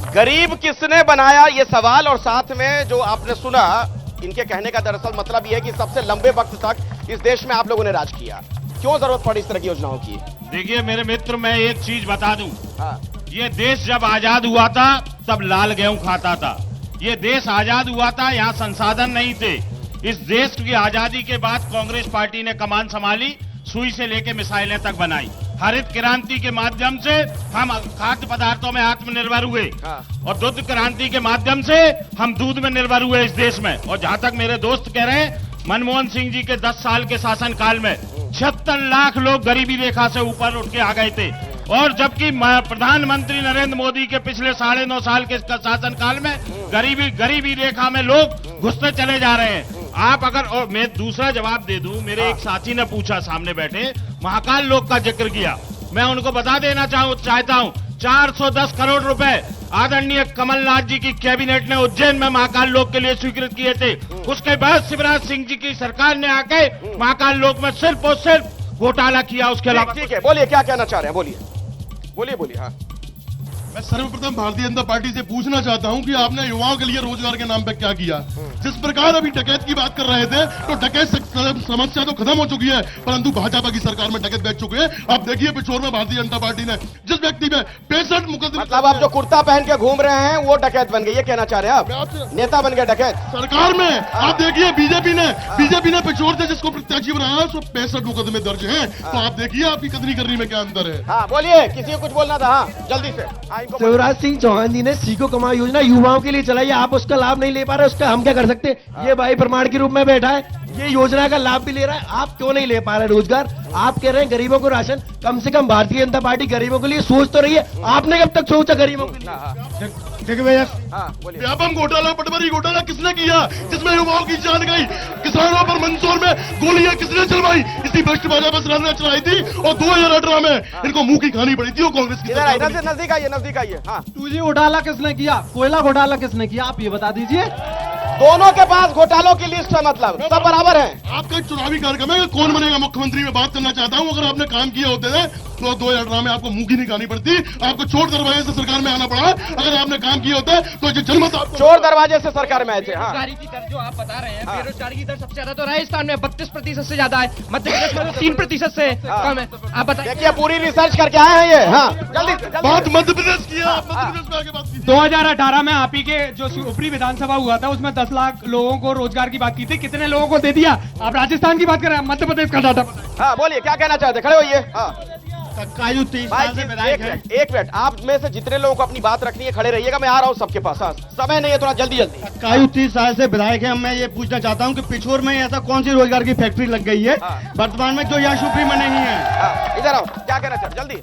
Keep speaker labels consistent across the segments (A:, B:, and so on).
A: गरीब किसने बनाया, ये सवाल, और साथ में जो आपने सुना, इनके कहने का दरअसल मतलब यह है कि सबसे लंबे वक्त तक इस देश में आप लोगों ने राज किया, क्यों जरूरत पड़ी इस तरह की योजनाओं की?
B: देखिए मेरे मित्र, मैं एक चीज बता दूं,
A: हाँ।
B: ये देश जब आजाद हुआ था तब लाल गेहूं खाता था। ये देश आजाद हुआ था, यहाँ संसाधन नहीं थे। इस देश की आजादी के बाद कांग्रेस पार्टी ने कमान संभाली, सुई से लेके मिसाइलें तक बनाई। हरित क्रांति के माध्यम से हम खाद्य पदार्थों में आत्मनिर्भर हुए, और दूध क्रांति के माध्यम से हम दूध में निर्भर हुए इस देश में। और जहां तक मेरे दोस्त कह रहे हैं, मनमोहन सिंह जी के 10 साल के शासनकाल में 76 लाख लोग गरीबी रेखा से ऊपर उठ के आ गए थे, और जबकि प्रधानमंत्री नरेंद्र मोदी के पिछले 9.5 साल के शासनकाल में गरीबी रेखा में लोग घुसते चले जा रहे हैं। आप अगर, और मैं दूसरा जवाब दे दूं, मेरे एक साथी ने पूछा, सामने बैठे, महाकाल लोक का जिक्र किया, मैं उनको बता देना चाहता हूं 410 करोड़ रुपए आदरणीय कमलनाथ जी की कैबिनेट ने उज्जैन में महाकाल लोक के लिए स्वीकृत किए थे। उसके बाद शिवराज सिंह जी की सरकार ने आके महाकाल लोक में सिर्फ और सिर्फ घोटाला किया, उसके अलावा।
A: ठीक है, बोलिए क्या कहना चाह रहे हैं, बोलिए। हाँ,
C: मैं सर्वप्रथम भारतीय जनता पार्टी से पूछना चाहता हूं कि आपने युवाओं के लिए रोजगार के नाम पे क्या किया। जिस प्रकार अभी डकैत की बात कर रहे थे, तो डकैत समस्या तो खत्म हो चुकी है, परंतु भाजपा की सरकार में डकैत बैठ चुके हैं। आप देखिए पिछोर में भारतीय जनता पार्टी ने जिस व्यक्ति में 65 मुकदमे,
A: मतलब आप जो कुर्ता पहन के घूम रहे हैं वो डकैत बन गए, ये कहना चाह रहे हैं आप? नेता बन गए डकैत
C: सरकार में। आप देखिए बीजेपी ने पिछोर से जिसको प्रत्याशी बनाया, उसको 65 मुकदमे दर्ज हैं। तो आप देखिए आपकी कथनी करनी में क्या अंतर है।
A: हाँ बोलिए, किसी को कुछ बोलना था? हाँ जल्दी से।
D: शिवराज सिंह चौहान जी ने सीखो कमाओ योजना युवाओं के लिए चलाई, आप उसका लाभ नहीं ले पा रहे, उसका हम क्या कर सकते? ये भाई प्रमाण के रूप में बैठा है, ये योजना का लाभ भी ले रहा है, आप क्यों नहीं ले पा रहे रोजगार? आप कह रहे हैं गरीबों को राशन, कम से कम भारतीय जनता पार्टी गरीबों के लिए सोच तो रही है, आपने कब तक सोचा गरीबों के लिए?
C: ठीक है भैया, व्यापम घोटाला, पटवारी घोटाला किसने किया, जिसमें युवाओं की जान गई? किसानों पर मंदसौर में गोलियां किसने चलवाई? इसी भ्रष्ट भाजपा सरकार ने चलाई थी, और 2018 में इनको मुंह की खानी पड़ी थी, वो कांग्रेस की।
A: नजदीक आइए। हाँ,
D: 2G घोटाला किसने किया, कोयला घोटाला किसने किया, आप ये बता दीजिए।
A: दोनों के पास घोटालों की लिस्ट है, मतलब सब बराबर है।
C: आपका एक चुनावी कार्यक्रम है, कौन बनेगा मुख्यमंत्री में बात करना चाहता हूँ। अगर आपने काम किए होते थे तो 2018 में आपको मुंह की नहीं खानी पड़ती, आपको चोर दरवाजे से सरकार में आना पड़ा। अगर आपने काम किए होते तो जनमत
A: चोर दरवाजे से सरकार में आए थे।
E: बेरोजगारी की दर जो आप बता रहे हैं, बेरोजगारी की दर सबसे ज्यादा तो राजस्थान में 32% से ज्यादा है, मध्य प्रदेश में 3% से कम है। आप बताइए।
A: देखिए पूरी रिसर्च करके आए हैं ये। हाँ जल्दी
C: बात मध्य प्रदेश की है, मध्य प्रदेश में आगे बात की।
D: 2018 में आप ही के जो ऊपरी विधानसभा हुआ था, उसमें 10 लाख लोगों को रोजगार की बात की थी, कितने लोगों को दे दिया? आप राजस्थान की बात कर रहे हैं, मध्य प्रदेश का डाटा।
A: हाँ बोलिए, क्या कहना चाहते, खड़े होइए। हाँ
C: कायु 30 साल से विधायक है।
A: एक मिनट, आप में से जितने लोगों को अपनी बात रखनी है खड़े रहिएगा, मैं आ रहा हूँ सबके पास। हाँ, समय नहीं है, थोड़ा जल्दी।
C: कायु 30 साल से विधायक है। मैं ये पूछना चाहता हूँ कि पिछोर में ऐसा कौन सी रोजगार की फैक्ट्री लग गई है वर्तमान में जो यहाँ शिवपुरी में नहीं है?
A: इधर आओ, क्या कहना चाहते, जल्दी।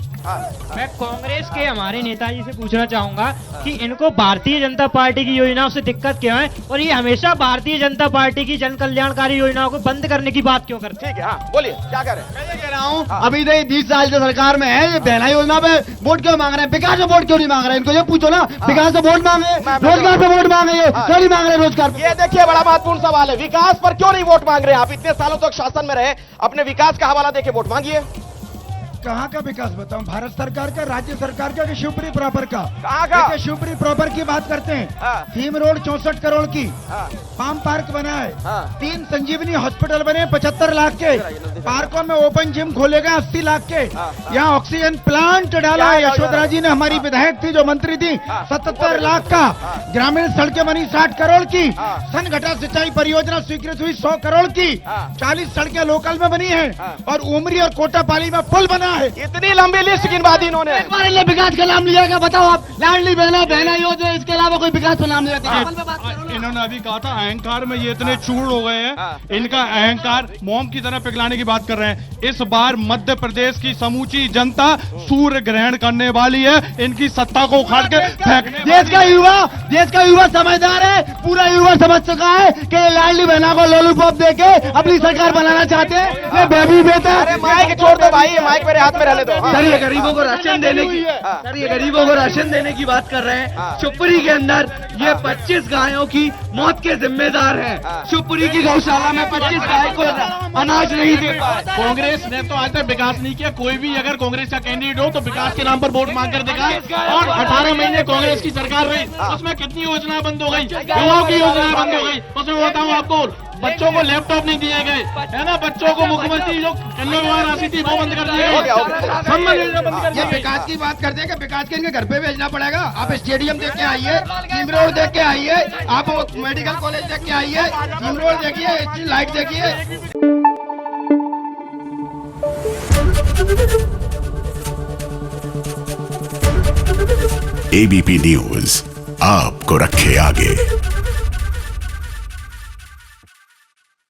E: मैं कांग्रेस के हमारे नेताजी से पूछना चाहूंगा कि इनको भारतीय जनता पार्टी की योजनाओं से दिक्कत क्यों है, और ये हमेशा भारतीय जनता पार्टी की जन कल्याणकारी योजनाओं को बंद करने की बात क्यों करते हैं?
A: ठीक है, हाँ बोलिए, क्या कह रहे हैं?
D: मैं ये कह रहा हूँ, अभी तो 20 साल से सरकार में है, ये बहना योजना पे वोट क्यों मांग रहे हैं? विकास पे वोट क्यों नहीं मांग रहे हैं? इनको ये पूछो ना, विकास पे वोट मांगे, रोजगार पे वोट मांगे, क्यों नहीं मांग रहे रोजगार?
A: ये देखिए बड़ा महत्वपूर्ण सवाल है, विकास पर क्यों नहीं वोट मांग रहे हैं? आप इतने सालों तक शासन में रहे, अपने विकास का हवाला देके वोट मांगिए।
D: कहाँ का विकास बताऊं? भारत सरकार का, राज्य सरकार का, कि शिवपुरी प्रॉपर का?
A: कहाँ का?
D: शिवपुरी प्रॉपर की बात करते हैं। थीम रोड 64 करोड़ की, फार्म पार्क बना है, 3 संजीवनी हॉस्पिटल बने 75 लाख के, पार्कों में ओपन जिम खोलेगा 80 लाख के, यहाँ ऑक्सीजन प्लांट डाला है। यशोधरा जी ने, हमारी विधायक थी जो मंत्री थी, 77 लाख का। ग्रामीण सड़कें बनी 60 करोड़ की। सनघटा सिंचाई परियोजना स्वीकृत हुई 100 करोड़ की। 40 सड़कें लोकल में बनी है, और उमरी और कोटापाली में पुल बना है।
A: इतनी लंबी लिस्ट गिनवा दी इन्होंने।
D: विकास का नाम लिया क्या, बताओ आप? लाडली बहना योजना, इसके अलावा कोई विकास का नाम लिया?
C: इन्होंने अभी कहा था अहंकार में ये इतने चूर हो गए हैं, इनका अहंकार मोम की तरह पिघलाने की बात कर रहे हैं। इस बार मध्य प्रदेश की समूची जनता सूर्य ग्रहण करने वाली है, इनकी सत्ता को उखाड़ के फेंकने।
D: देश का युवा समझदार है, पूरा युवा समझ चुका है कि लाडली बहना को लॉलीपॉप देके अपनी सरकार बनाना चाहते हैं। ये बेबी बेटा,
A: अरे माइक छोड़ दो भाई, माइक मेरे हाथ में रहने दो।
D: सर ये गरीबों को राशन देने की बात कर रहे हैं। शिवपुरी के अंदर ये 25 गायों की मौत के जिम्मेदार हैं। शिवपुरी की गौशाला में 25 गाय को अनाज नहीं दे पाए।
B: कांग्रेस ने तो आज तक विकास नहीं किया। कोई भी अगर कांग्रेस का कैंडिडेट हो तो विकास के नाम पर वोट मांग कर दिखाए। और 18 महीने कांग्रेस की सरकार रही, उसमें कितनी योजना बंद हो गई, युवाओं की योजना बंद हो गई। उसमें बताऊं आपको, बच्चों को लैपटॉप नहीं दिए गए, है ना, बच्चों को मुख्यमंत्री जो कन्या विवाह राशि थी वो बंद कर दी गई, सम्मान योजना बंद कर दी
D: ये
B: गई।
D: विकास की बात करते हैं कि विकास के इनके घर पे भेजना पड़ेगा। आप स्टेडियम देख के आइए, सिम रोड देख के आइए, आप मेडिकल कॉलेज देख के आइए, सिम रोड देखिए, स्ट्रीट लाइट देखिए।
F: एबीपी न्यूज आपको रखे आगे।